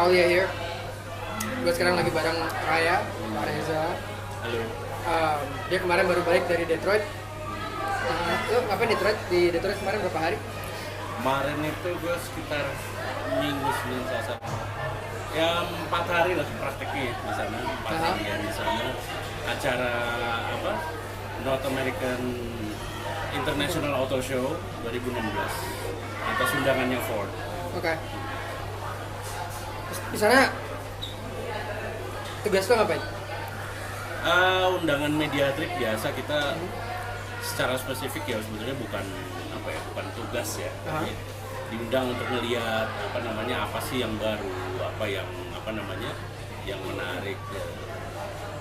Aulia here. Gue sekarang lagi bareng Raya, Pak Reza. Halo. Dia kemarin baru balik dari Detroit. Lo ngapain di Detroit kemarin berapa hari? Kemarin itu gue sekitar minggu Senin Selasa. Ya 4 hari lah prakteknya di sana, 4 hari di sana. Acara apa? North American International Auto Show 2016 atas undangannya Ford. Oke. Di sana tugas lo ngapain? Undangan media trip biasa kita secara spesifik ya sebetulnya bukan tugas ya, tapi diundang untuk melihat apa sih yang baru, yang menarik ya.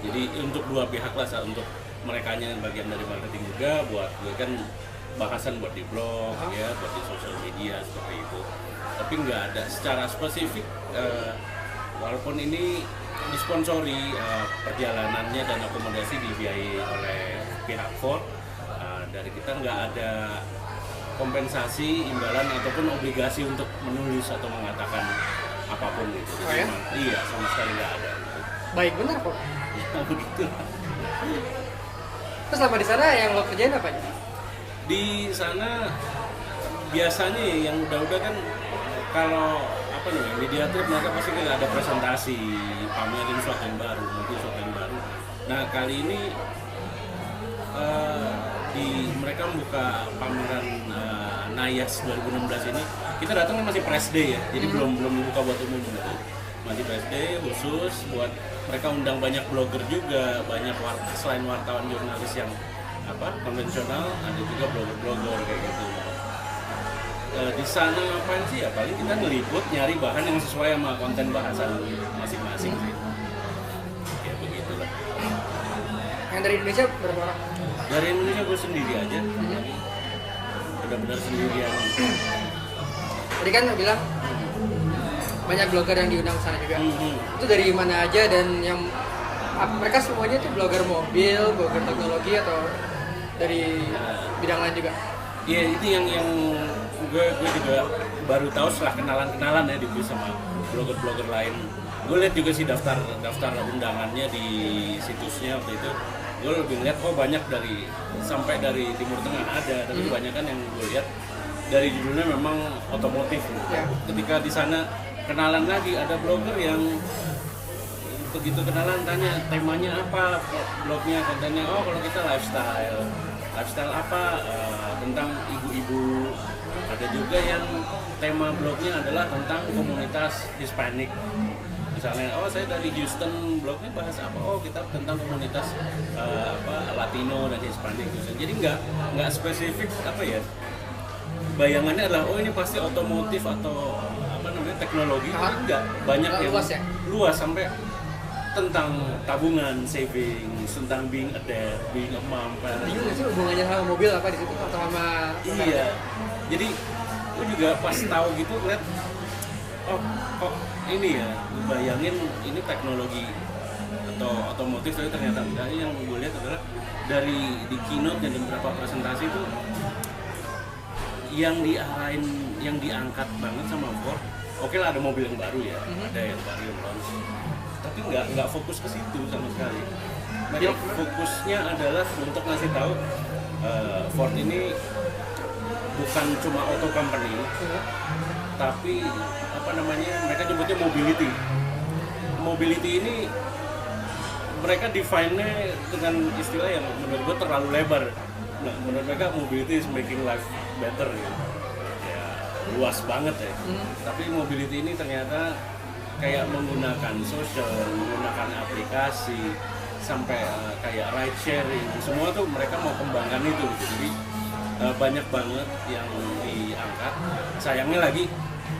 Jadi untuk dua pihak lah, untuk merekanya bagian dari marketing juga, buat gue kan bahasan buat di blog ya, buat di sosial media seperti itu. Tapi nggak ada secara spesifik, walaupun ini disponsori perjalanannya dan akomodasi dibiayai oleh pihak Ford, dari kita nggak ada kompensasi, imbalan ataupun obligasi untuk menulis atau mengatakan apapun gitu. Oh ya? Iya, sama sekali nggak ada. Gitu. Benar kok. Ya begitu. Terus selama di sana yang lo kerjain apa? Di sana biasanya yang udah kan kalau media trip mereka pasti kan ada presentasi, pamerin sesuatu yang baru, mungkin sesuatu yang baru. Nah kali ini mereka membuka pameran NAIAS 2016 ini. Kita datang masih press day ya, jadi belum dibuka buat umum gitu. Masih press day khusus buat mereka, undang banyak blogger juga, banyak selain wartawan jurnalis yang konvensional, ada juga blogger kayak gitu. Di sana ngapain sih ya, paling kita ngeliput, nyari bahan yang sesuai sama konten bahasan masing-masing sih. Ya begitulah. Yang dari Indonesia berapa orang? Dari Indonesia gue sendiri aja, benar-benar sendirian. Tadi kan lo bilang banyak blogger yang diundang ke sana juga. Itu dari mana aja, dan yang mereka semuanya tuh blogger mobil, blogger teknologi, atau dari bidang lain juga? Iya, itu yang gue juga baru tahu setelah kenalan ya sama blogger lain. Gue lihat juga sih daftar undangannya di situsnya waktu itu. Gue lebih lihat banyak sampai dari Timur Tengah ada, tapi kebanyakan yang gue lihat dari judulnya memang otomotif. Ya. Ketika di sana kenalan lagi, ada blogger yang begitu kenalan tanya temanya apa, blognya, kontennya, kalau kita lifestyle apa, tentang ibu-ibu. Ada juga yang tema blognya adalah tentang komunitas Hispanic. Misalnya, saya dari Houston, blognya bahas apa? Kita tentang komunitas Latino dan Hispanic. Jadi nggak spesifik bayangannya adalah ini pasti otomotif atau teknologi. Tapi nggak, banyak yang luas ya? Luas sampai tentang tabungan, saving, tentang being a dad, being a mom. Bingung nggak sih hubungannya sama mobil apa di situ atau sama? Iya. Jadi gue juga pas tahu gitu lihat, kok ini ya, gue bayangin ini teknologi atau otomotif, tapi ternyata enggak. Yang gue lihat adalah dari di keynote dan beberapa presentasi itu yang diangkat banget sama Ford. Oke lah, ada mobil yang baru ya, ada yang baru yang launch, tapi nggak fokus ke situ sama sekali. Mereka fokusnya adalah untuk ngasih tahu Ford ini bukan cuma auto company, tapi mereka nyebutnya mobility ini mereka define-nya dengan istilah yang menurut gue terlalu lebar. Nah, menurut mereka mobility is making life better gitu. Ya luas banget ya. Tapi mobility ini ternyata kayak menggunakan social, menggunakan aplikasi, sampai kayak ride sharing, semua tuh mereka mau kembangkan itu gitu. Jadi banyak banget yang diangkat. Sayangnya lagi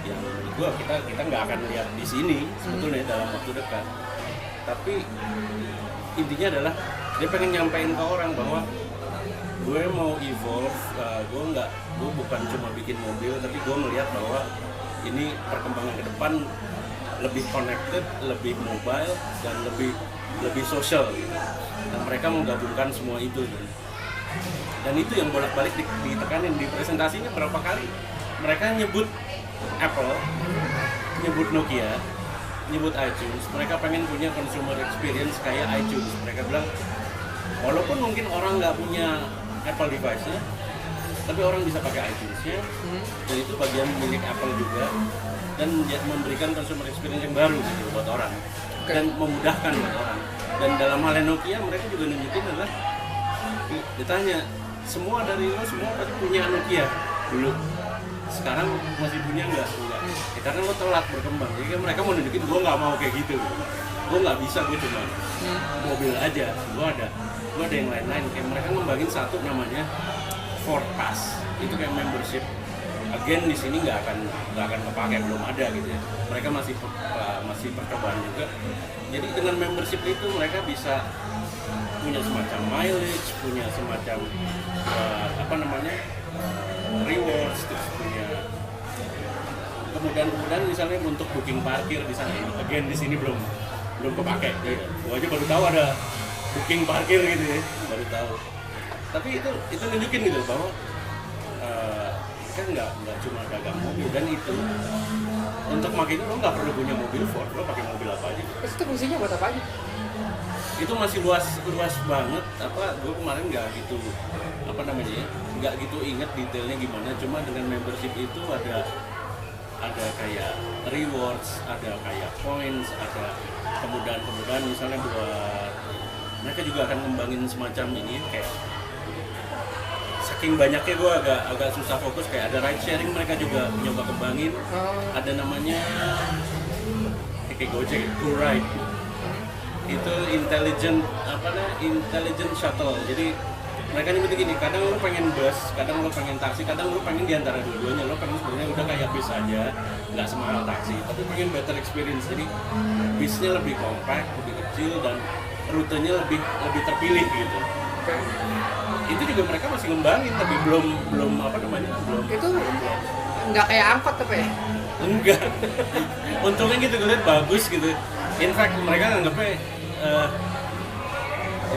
yang menurut gua kita nggak akan lihat di sini sebetulnya dalam waktu dekat. Tapi intinya adalah dia pengen nyampein ke orang bahwa gue mau evolve, gue bukan cuma bikin mobil, tapi gue melihat bahwa ini perkembangan ke depan lebih connected, lebih mobile, dan lebih social gitu. Dan mereka menggabungkan semua itu. Dan itu yang bolak-balik ditekanin di presentasinya berapa kali. Mereka nyebut Apple, nyebut Nokia, nyebut iTunes, mereka pengen punya consumer experience kayak iTunes. Mereka bilang, walaupun mungkin orang nggak punya Apple device-nya, tapi orang bisa pakai iTunes-nya, dan itu bagian milik Apple juga, dan memberikan consumer experience yang baru gitu buat orang, dan memudahkan buat orang. Dan dalam hal Nokia, mereka juga nunjukin adalah, ditanya, semua dari lo semua pasti punya Nokia dulu, sekarang masih punya nggak? Ya, karena lo telat berkembang, jadi mereka mau nunjukin gue nggak mau kayak gitu, gue nggak bisa, gue cuma mobil aja, gue ada yang lain-lain. Kayak mereka ngembangin satu namanya Ford Pass, itu kayak membership. Again di sini nggak akan kepake, belum ada gitu ya. Mereka masih percobaan juga. Jadi dengan membership itu mereka bisa punya semacam mileage, punya semacam rewards, terus punya kemudahan misalnya untuk booking parkir di sana. Again di sini belum kepake. Gua aja baru tahu ada booking parkir gitu ya, baru tahu. Tapi itu nunjukin gitu bahwa kan nggak cuma dagang mobil, dan itu untuk makin itu lo nggak perlu punya mobil Ford, lo pakai mobil apa aja. Terus itu fungsinya buat apa aja? Itu masih luas banget. Gue kemarin nggak gitu nggak gitu inget detailnya gimana. Cuma dengan membership itu ada kayak rewards, ada kayak points, ada kemudahan misalnya buat mereka juga akan ngembangin semacam ini kayak saking banyaknya gue agak susah fokus. Kayak ada ride sharing, mereka juga nyoba kembangin. Ada namanya kayak Gojek, GoRide. Itu intelligent shuttle. Jadi mereka nyebut gini, kadang lo pengen bus, kadang lo pengen taksi, kadang lo pengen diantara dua-duanya. Lo pengen sebenarnya udah kayak bis aja, nggak semahal taksi, tapi pengen better experience. Jadi bisnya lebih compact, lebih kecil, dan rutenya lebih terpilih gitu. Itu juga mereka masih ngembangin, tapi belum itu nggak kayak angkot apa ya? Enggak. Untungnya gitu, gue liat bagus gitu. In fact mereka nganggapnya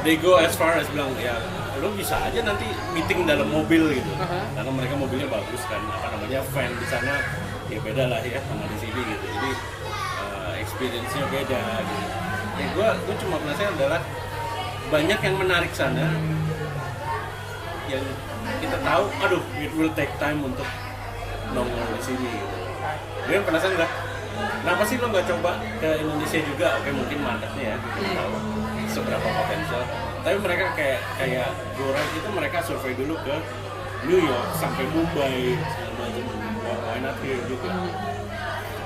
they go as far as bilang ya lo bisa aja nanti meeting dalam mobil gitu. Karena mereka mobilnya bagus kan, van di sana ya beda lah ya sama di sini gitu. Jadi experience-nya beda gitu. Ya gue cuma penasaran adalah banyak yang menarik sana yang kita tahu, aduh it will take time untuk nongol di sini gitu. Gue penasaran nggak, kenapa sih lo nggak coba ke Indonesia juga? Oke, mungkin marketnya ya, kita tahu seberapa potensial. Tapi mereka kayak GoRide itu mereka survei dulu ke New York sampai Mumbai segala macam. Why not here juga?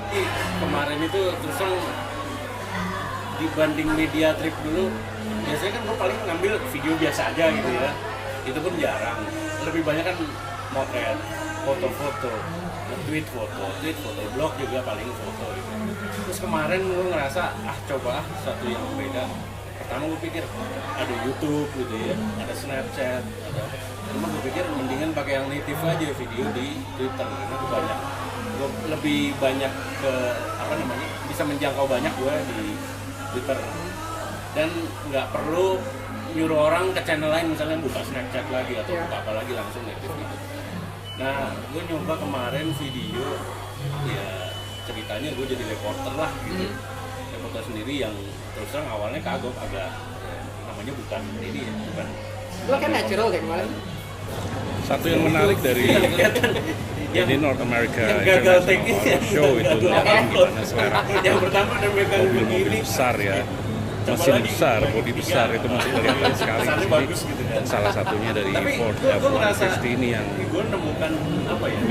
Jadi kemarin itu terus terang dibanding media trip dulu, biasanya kan gue paling ngambil video biasa aja gitu ya. Itu pun jarang. Lebih banyak kan motret, foto-foto, tweet foto, blog juga paling foto gitu. Terus kemarin gue ngerasa coba satu yang beda. Pertama gue pikir ada YouTube gitu ya, ada Snapchat, cuma gue pikir mendingan pakai yang native aja video di Twitter, karena gue lebih banyak ke bisa menjangkau banyak gue di Twitter, dan nggak perlu nyuruh orang ke channel lain misalnya buka Snapchat lagi atau buka apa lagi, langsung native gitu. Nah, gue nyoba kemarin video, ya ceritanya gue jadi reporter lah gitu. Reporter sendiri yang terus terang awalnya kagok agak, namanya bukan ini ya, bukan. Lo kan natural kayak kemarin. Satu yang menarik dari jadi North America gagal take Show itu gimana selera. Yang pertama ada megang mobil besar ya. Mesin besar, bodi besar itu masih kelihatan sekali di sini. Dan salah satunya dari Ford F-150 ini yang gue nemukan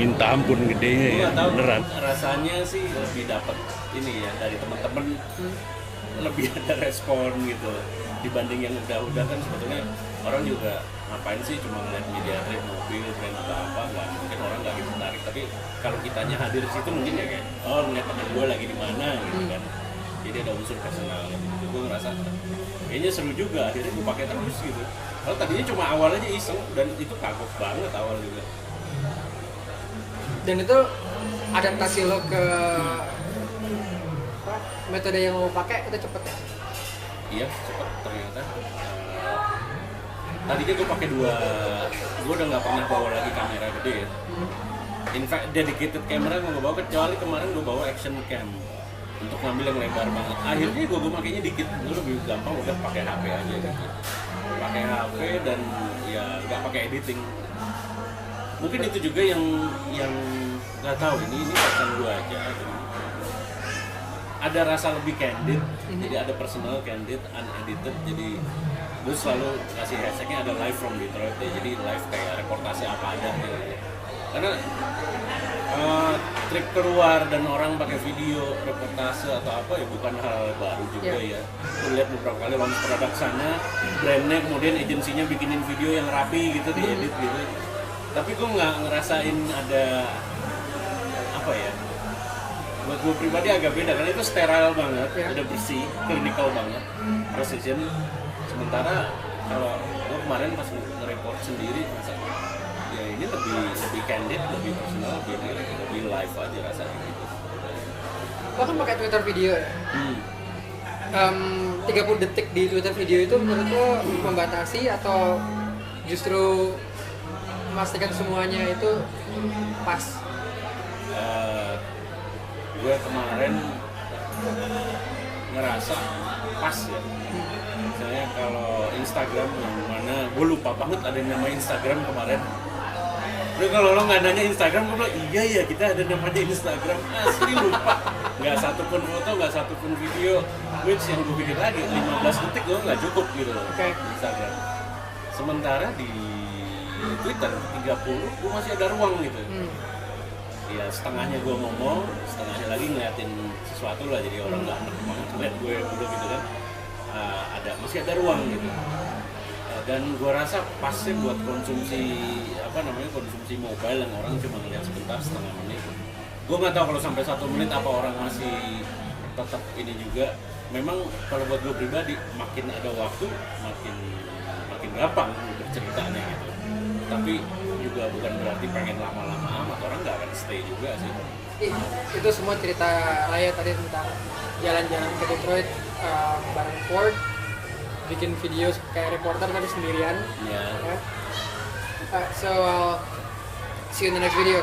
minta ampun gedenya ya, beneran. Rasanya sih lebih dapat ini ya dari teman-teman, lebih ada respon gitu dibanding yang udah kan. Sebetulnya orang juga ngapain sih cuma ngeliat media trip mobil brand atau apa, nggak mungkin orang nggak gitu menarik. Tapi kalau kitanya hadir di situ mungkin ya kayak ngeliat temen gue lagi di mana gitu kan. Jadi ada unsur personal gitu. Gue ngerasa kayaknya seru juga, akhirnya gue pakai terus gitu. Kalau tadinya cuma awal aja iseng, dan itu kagok banget awal juga. Dan itu adaptasi lo ke metode yang lo pakai itu cepet ya? Iya, cepet ternyata. Tadinya gue pakai gue udah nggak pernah bawa lagi kamera gede ya. In fact, dedicated camera gue nggak bawa, kecuali kemarin gue bawa action cam. untuk ngambil yang lebar banget. Akhirnya gue makainya dikit, gue lebih gampang udah pakai HP aja gitu. Pakai HP dan ya nggak pakai editing. Mungkin itu juga yang nggak tahu ini pesan gue aja. Ada rasa lebih candid, jadi ada personal, candid, unedited. Jadi gue selalu kasih hashtagnya ada live from Detroit ya, jadi live kayak reportase apa ada gitu. Karena trik keluar dan orang pakai video reportase atau apa ya bukan hal baru juga ya. Gue lihat beberapa kali launch produk sana, brandnya kemudian agensinya bikinin video yang rapi gitu, diedit gitu. Tapi gue nggak ngerasain ada apa ya. Buat gue pribadi agak beda karena itu sterile banget, udah bersih, clinical banget, precision. Sementara kalau gue kemarin pas nge-report sendiri, ya ini lebih candid, lebih personal, lebih live aja rasanya gitu. Lo kan pakai Twitter video ya? 30 detik di Twitter video itu menurut lo membatasi atau justru memastikan semuanya itu pas? Gue kemarin ngerasa pas ya. Misalnya kalau Instagram yang mana, gue lupa banget ada yang namanya Instagram kemarin. Udah kalau lo nggak nanya Instagram, gue bilang iya ya kita ada namanya Instagram. Asli lupa. Nggak satupun foto, nggak satupun video. Which yang gue pikir lagi 15 detik gue nggak cukup gitu loh Instagram. Sementara di Twitter 30 gue masih ada ruang gitu. Ya setengahnya gue ngomong, setengahnya lagi ngeliatin sesuatu lah, jadi orang nggak ngerti banget ngeliat gue dulu gitu kan. Masih ada ruang gitu. Dan gue rasa pasnya buat konsumsi konsumsi mobile yang orang cuma ngeliat sebentar, setengah menit. Gue nggak tahu kalau sampai 1 menit apa orang masih tetap ini juga. Memang kalau buat gue pribadi makin ada waktu makin gampang berceritanya gitu. Tapi juga bukan berarti pengen lama-lama amat, orang nggak akan stay juga sih. Itu semua cerita Raya tadi tentang jalan-jalan ke Detroit bareng Ford, bikin video kayak reporter tapi sendirian. Yeah. So I'll see you in the next video.